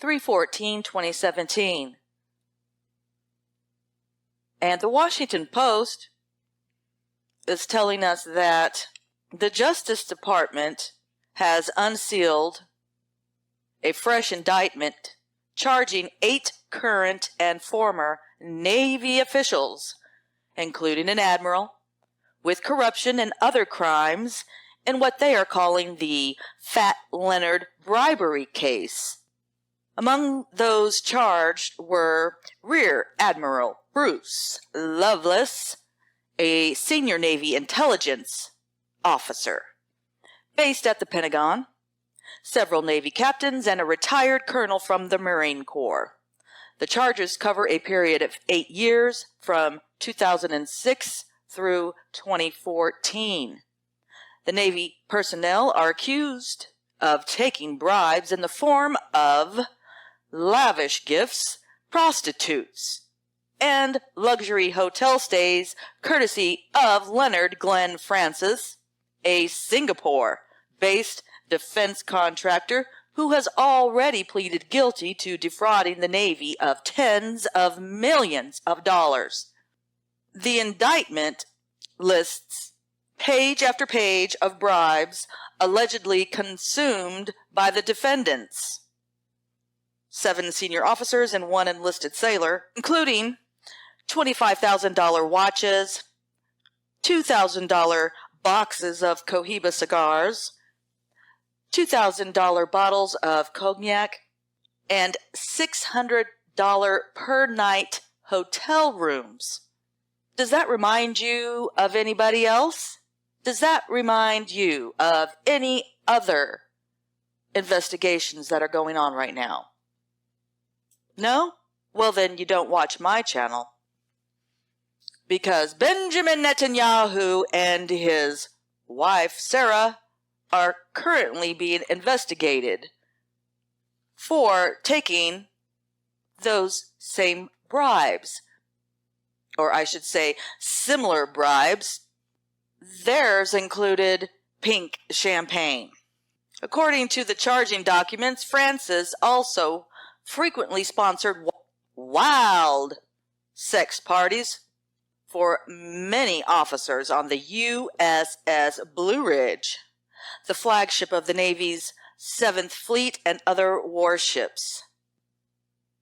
3/14/2017. And the Washington Post is telling us that the Justice Department has unsealed a fresh indictment charging 8 current and former Navy officials, including an admiral, with corruption and other crimes in what they are calling the Fat Leonard bribery case. Among those charged were Rear Admiral Bruce Lovelace, a senior Navy intelligence officer based at the Pentagon, several Navy captains, and a retired colonel from the Marine Corps. The charges cover a period of 8 years from 2006 through 2014. The Navy personnel are accused of taking bribes in the form of lavish gifts, prostitutes, and luxury hotel stays courtesy of Leonard Glenn Francis, a Singapore-based defense contractor who has already pleaded guilty to defrauding the Navy of tens of millions of dollars. The indictment lists page after page of bribes allegedly consumed by the defendants, 7 senior officers and 1 enlisted sailor, including $25,000 watches, $2,000 boxes of Cohiba cigars, $2,000 bottles of cognac, and $600 per night hotel rooms. Does that remind you of anybody else? Does that remind you of any other investigations that are going on right now? No? Well, then you don't watch my channel. Because Benjamin Netanyahu and his wife, Sarah, are currently being investigated for taking those same bribes. Or I should say, similar bribes. Theirs included pink champagne. According to the charging documents, Francis also frequently sponsored wild sex parties for many officers on the USS Blue Ridge, the flagship of the Navy's 7th Fleet and other warships.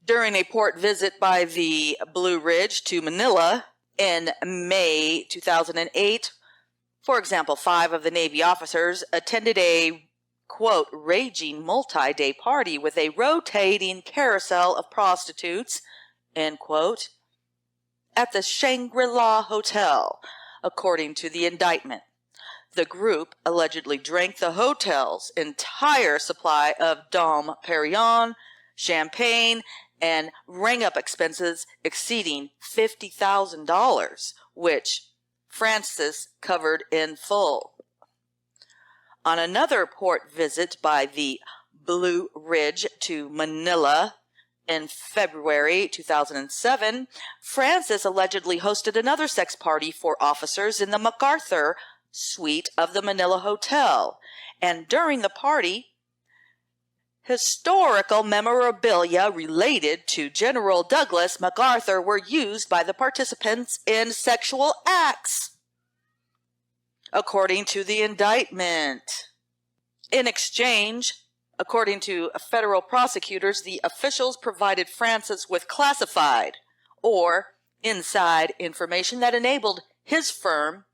During a port visit by the Blue Ridge to Manila in May 2008, for example, 5 of the Navy officers attended a, quote, raging multi-day party with a rotating carousel of prostitutes, end quote, at the Shangri-La Hotel, according to the indictment. The group allegedly drank the hotel's entire supply of Dom Perignon, champagne, and rang up expenses exceeding $50,000, which Francis covered in full. On another port visit by the Blue Ridge to Manila in February 2007, Francis allegedly hosted another sex party for officers in the MacArthur suite of the Manila Hotel, and during the party, historical memorabilia related to General Douglas MacArthur were used by the participants in sexual acts, according to the indictment. In exchange, according to federal prosecutors, the officials provided Francis with classified or inside information that enabled his firm,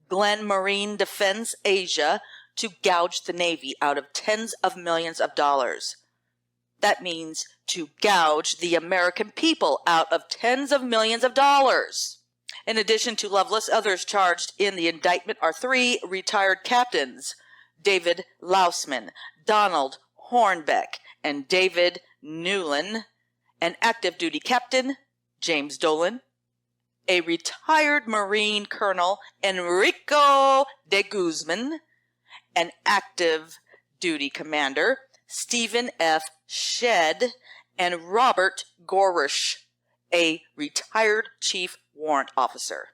Glenn Marine Defense Asia, to gouge the Navy out of tens of millions of dollars. That means to gouge the American people out of tens of millions of dollars. In addition to Lovelace, others charged in the indictment are 3 retired captains, David Lausman, Donald Hornbeck, and David Newland, an active duty captain, James Dolan, a retired Marine Colonel, Enrico de Guzman, an active duty commander, Stephen F. Shedd, and Robert Gorish, a retired chief warrant officer.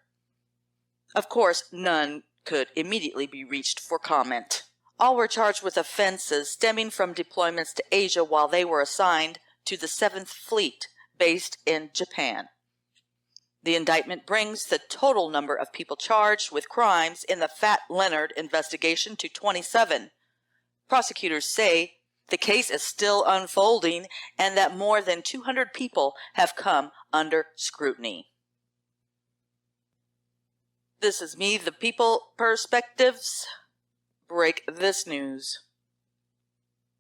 Of course, none could immediately be reached for comment. All were charged with offenses stemming from deployments to Asia while they were assigned to the 7th Fleet based in Japan. The indictment brings the total number of people charged with crimes in the Fat Leonard investigation to 27. Prosecutors say the case is still unfolding and that more than 200 people have come under scrutiny. This is Me, the People Perspectives. Break this news.